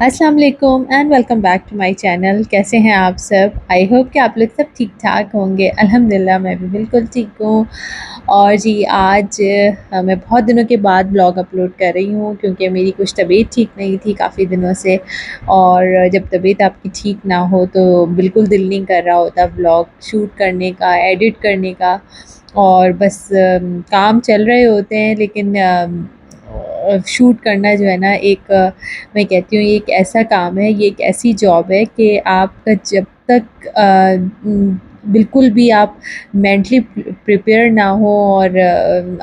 अस्सलाम वालेकुम and welcome back to my channel. कैसे हैं आप सब? आई होप कि आप लोग सब ठीक ठाक होंगे। अल्हम्दुलिल्लाह मैं भी बिल्कुल ठीक हूँ। और जी आज मैं बहुत दिनों के बाद ब्लॉग अपलोड कर रही हूँ क्योंकि मेरी कुछ तबीयत ठीक नहीं थी काफ़ी दिनों से। और जब तबीयत आपकी ठीक ना हो तो बिल्कुल दिल नहीं कर रहा होता ब्लॉग शूट करने का, एडिट करने का। और बस काम चल रहे होते हैं, लेकिन शूट करना जो है ना, एक मैं कहती हूँ ये एक ऐसा काम है, ये एक ऐसी जॉब है कि आपका जब तक बिल्कुल भी आप मेंटली प्रिपेयर ना हो और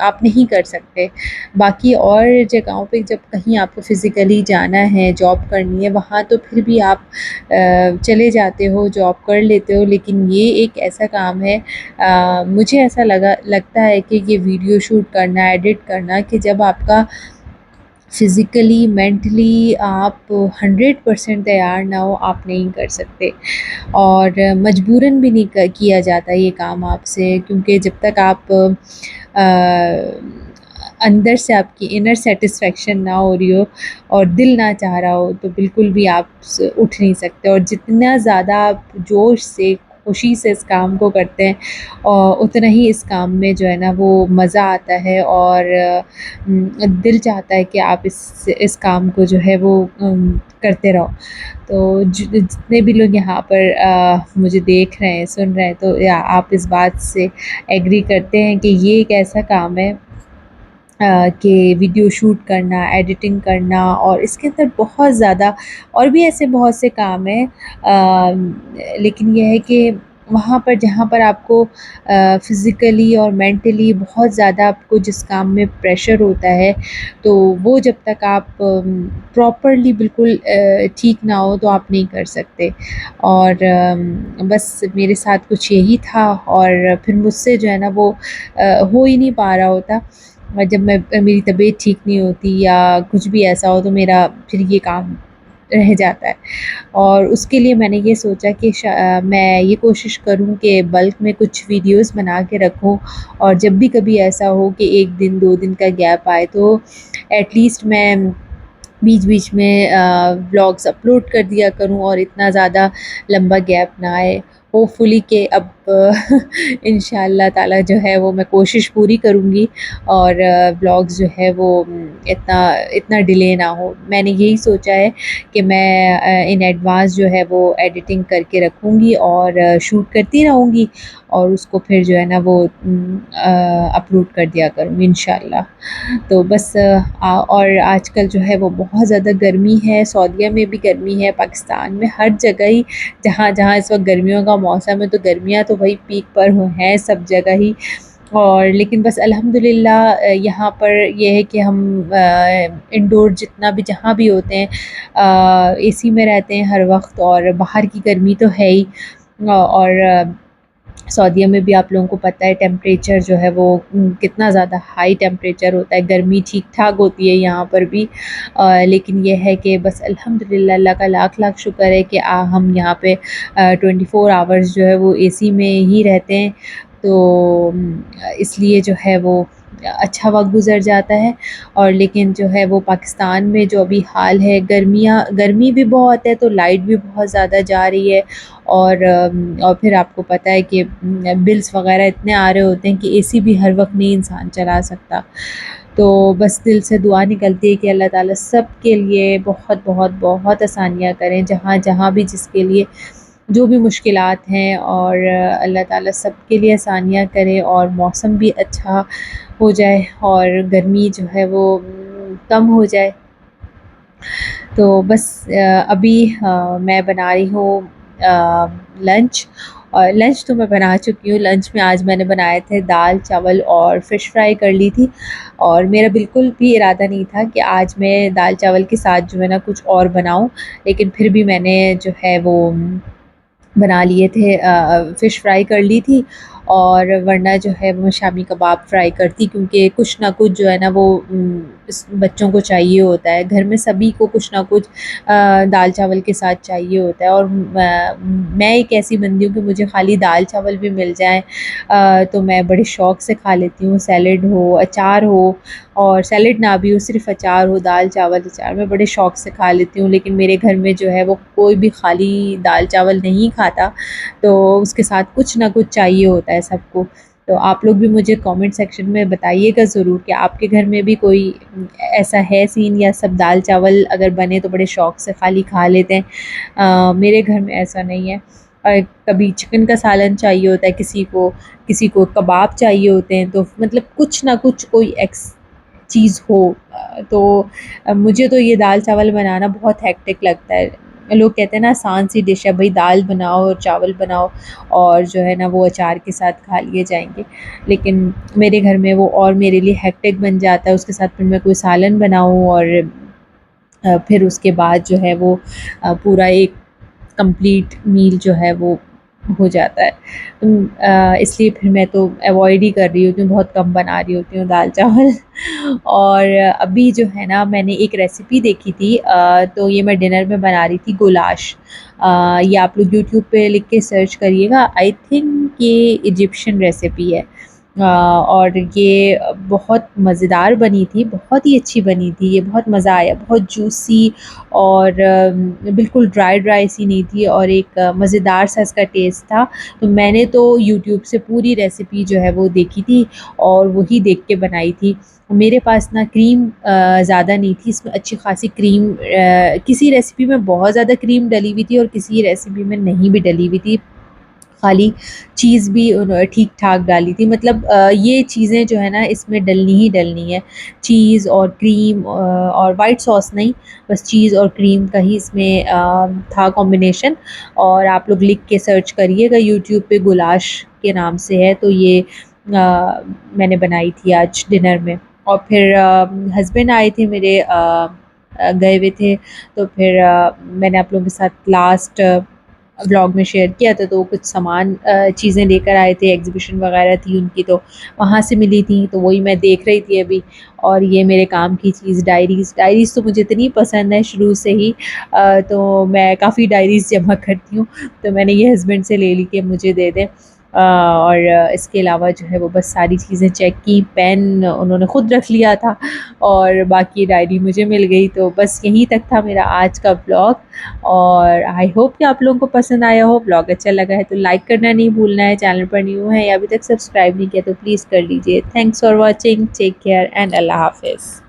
आप नहीं कर सकते। बाकी और जगहों पे जब कहीं आपको फ़िज़िकली जाना है, जॉब करनी है, वहाँ तो फिर भी आप चले जाते हो, जॉब कर लेते हो। लेकिन ये एक ऐसा काम है, मुझे ऐसा लगता है कि ये वीडियो शूट करना, एडिट करना, कि जब आपका फ़िज़िकली, मेंटली आप 100% तैयार ना हो, आप नहीं कर सकते। और मजबूरन भी नहीं किया जाता ये काम आपसे, क्योंकि जब तक आप अंदर से आपकी इनर सेटिस्फेक्शन ना हो रही हो और दिल ना चाह रहा हो, तो बिल्कुल भी आप उठ नहीं सकते। और जितना ज़्यादा आप जोश से, खुशी से इस काम को करते हैं और उतना ही इस काम में जो है ना वो मज़ा आता है। और दिल चाहता है कि आप इस काम को जो है वो करते रहो। तो जितने भी लोग यहाँ पर मुझे देख रहे हैं, सुन रहे हैं, तो या आप इस बात से एग्री करते हैं कि ये एक ऐसा काम है कि वीडियो शूट करना, एडिटिंग करना, और इसके अंदर बहुत ज़्यादा और भी ऐसे बहुत से काम हैं। लेकिन ये है कि वहाँ पर जहाँ पर आपको फ़िज़िकली और मेंटली बहुत ज़्यादा आपको जिस काम में प्रेशर होता है, तो वो जब तक आप प्रॉपरली बिल्कुल ठीक ना हो तो आप नहीं कर सकते। और बस मेरे साथ कुछ यही था, और फिर मुझसे जो है ना वो हो ही नहीं पा रहा होता। और जब मेरी तबीयत ठीक नहीं होती या कुछ भी ऐसा हो, तो मेरा फिर ये काम रह जाता है। और उसके लिए मैंने ये सोचा कि मैं ये कोशिश करूँ कि बल्क में कुछ वीडियोस बना के रखूँ, और जब भी कभी ऐसा हो कि 1 दिन 2 दिन का गैप आए, तो एटलीस्ट मैं बीच-बीच में व्लॉग्स अपलोड कर दिया करूँ और इतना ज़्यादा लंबा गैप ना आए। होपफुली कि अब इंशाअल्लाह ताला जो है वो मैं कोशिश पूरी करूँगी, और व्लॉग्स जो है वो इतना इतना डिले ना हो। मैंने यही सोचा है कि मैं इन एडवांस जो है वो एडिटिंग करके रखूँगी और शूट करती रहूँगी, और उसको फिर जो है ना वो अपलोड कर दिया करूँगी इंशाअल्लाह। तो बस और आजकल जो है वो बहुत ज़्यादा गर्मी है, सऊदीया में भी गर्मी है, पाकिस्तान में हर जगह ही, जहाँ-जहाँ इस वक्त गर्मियों का मौसम है, तो गर्मियाँ तो भाई पीक पर हैं सब जगह ही। और लेकिन बस अल्हम्दुलिल्लाह यहाँ पर ये है कि हम इंडोर जितना भी जहाँ भी होते हैं एसी में रहते हैं हर वक्त, और बाहर की गर्मी तो है ही। और सऊदीया में भी आप लोगों को पता है टेम्परेचर जो है वो कितना ज़्यादा हाई टेम्परेचर होता है। गर्मी ठीक-ठाक होती है यहाँ पर भी, लेकिन ये है कि बस अल्हम्दुलिल्लाह, अल्लाह का लाख-लाख शुक्र है कि हम यहाँ पे 24 आवर्स जो है वो एसी में ही रहते हैं। तो इसलिए जो है वो अच्छा वक़्त गुज़र जाता है। और लेकिन जो है वो पाकिस्तान में जो अभी हाल है, गर्मी भी बहुत है, तो लाइट भी बहुत ज़्यादा जा रही है। और फिर आपको पता है कि बिल्स वग़ैरह इतने आ रहे होते हैं कि एसी भी हर वक़्त नहीं इंसान चला सकता। तो बस दिल से दुआ निकलती है कि अल्लाह ताला सब के लिए बहुत बहुत बहुत आसानियाँ करें, जहाँ-जहाँ भी जिसके लिए जो भी मुश्किलात हैं, और अल्लाह ताला सब के लिए आसानियाँ करे, और मौसम भी अच्छा हो जाए, और गर्मी जो है वो कम हो जाए। तो बस अभी मैं बना रही हूँ लंच, और लंच तो मैं बना चुकी हूँ। लंच में आज मैंने बनाए थे दाल, चावल और फ़िश फ्राई कर ली थी। और मेरा बिल्कुल भी इरादा नहीं था कि आज मैं दाल चावल के साथ जो है ना कुछ और बनाऊँ, लेकिन फिर भी मैंने जो है वो बना लिए थे, फ़िश फ्राई कर ली थी। और वरना जो है वो शामी कबाब फ्राई करती, क्योंकि कुछ ना कुछ जो है ना वो बच्चों को चाहिए होता है, घर में सभी को कुछ ना कुछ दाल चावल के साथ चाहिए होता है। और मैं एक ऐसी बंदी हूँ कि मुझे खाली दाल चावल भी मिल जाए तो मैं बड़े शौक़ से खा लेती हूँ। सैलेड हो, अचार हो, और सैलेड ना भी हो, सिर्फ़ अचार हो, दाल चावल अचार, मैं बड़े शौक़ से खा लेती हूँ। लेकिन मेरे घर में जो है वो कोई भी खाली दाल चावल नहीं खाता, तो उसके साथ कुछ ना कुछ चाहिए होता है सबको। तो आप लोग भी मुझे कमेंट सेक्शन में बताइएगा ज़रूर कि आपके घर में भी कोई ऐसा है सीन, या सब दाल चावल अगर बने तो बड़े शौक़ से खाली खा लेते हैं। मेरे घर में ऐसा नहीं है। कभी चिकन का सालन चाहिए होता है किसी को कबाब चाहिए होते हैं, तो मतलब कुछ ना कुछ कोई चीज़ हो। तो मुझे तो ये दाल चावल बनाना बहुत हेक्टिक लगता है। लोग कहते हैं ना आसान सी डिश है भई, दाल बनाओ और चावल बनाओ और जो है ना वो अचार के साथ खा लिए जाएँगे। लेकिन मेरे घर में वो और मेरे लिए हेक्टिक बन जाता है, उसके साथ फिर मैं कोई सालन बनाऊँ, और फिर उसके बाद जो है वो पूरा एक कंप्लीट मील जो है वो हो जाता है। इसलिए फिर मैं तो अवॉइड ही कर रही होती हूँ, बहुत कम बना रही होती हूँ दाल चावल। और अभी जो है ना मैंने एक रेसिपी देखी थी, तो ये मैं डिनर में बना रही थी गुलाश। ये आप लोग यूट्यूब पे लिख के सर्च करिएगा, आई थिंक ये इजिप्शियन रेसिपी है। और ये बहुत मज़ेदार बनी थी, बहुत ही अच्छी बनी थी, ये बहुत मज़ा आया, बहुत जूसी, और बिल्कुल ड्राई सी नहीं थी, और एक मज़ेदार सा इसका टेस्ट था। तो मैंने तो यूट्यूब से पूरी रेसिपी जो है वो देखी थी और वही देख के बनाई थी। मेरे पास ना क्रीम ज़्यादा नहीं थी, इसमें अच्छी ख़ासी क्रीम किसी रेसिपी में बहुत ज़्यादा क्रीम डली हुई थी और किसी रेसिपी में नहीं भी डली हुई थी। खाली चीज़ भी ठीक-ठाक डाली थी, मतलब ये चीज़ें जो है ना इसमें डलनी ही डलनी है। चीज़ और क्रीम और व्हाइट सॉस नहीं, बस चीज़ और क्रीम का ही इसमें था कॉम्बिनेशन। और आप लोग लिख के सर्च करिएगा यूट्यूब पे, गुलाश के नाम से है। तो ये मैंने बनाई थी आज डिनर में। और फिर हस्बैंड आए थे मेरे, गए हुए थे, तो फिर मैंने आप लोगों के साथ लास्ट व्लॉग में शेयर किया था, तो कुछ सामान चीज़ें लेकर आए थे, एग्ज़िबिशन वग़ैरह थी उनकी, तो वहाँ से मिली थी, तो वही मैं देख रही थी अभी। और ये मेरे काम की चीज़, डायरीज़ तो मुझे इतनी पसंद है शुरू से ही, तो मैं काफ़ी डायरीज़ जमा करती हूँ, तो मैंने ये हस्बैंड से ले ली कि मुझे दे दें। और इसके अलावा जो है वो बस सारी चीज़ें चेक की, पेन उन्होंने ख़ुद रख लिया था और बाकी डायरी मुझे मिल गई। तो बस यहीं तक था मेरा आज का व्लॉग, और आई होप कि आप लोगों को पसंद आया हो। व्लॉग अच्छा लगा है तो लाइक करना नहीं भूलना है, चैनल पर न्यू है या अभी तक सब्सक्राइब नहीं किया तो प्लीज़ कर लीजिए। Thanks for watching, take care and अल्लाह हाफ़िज़।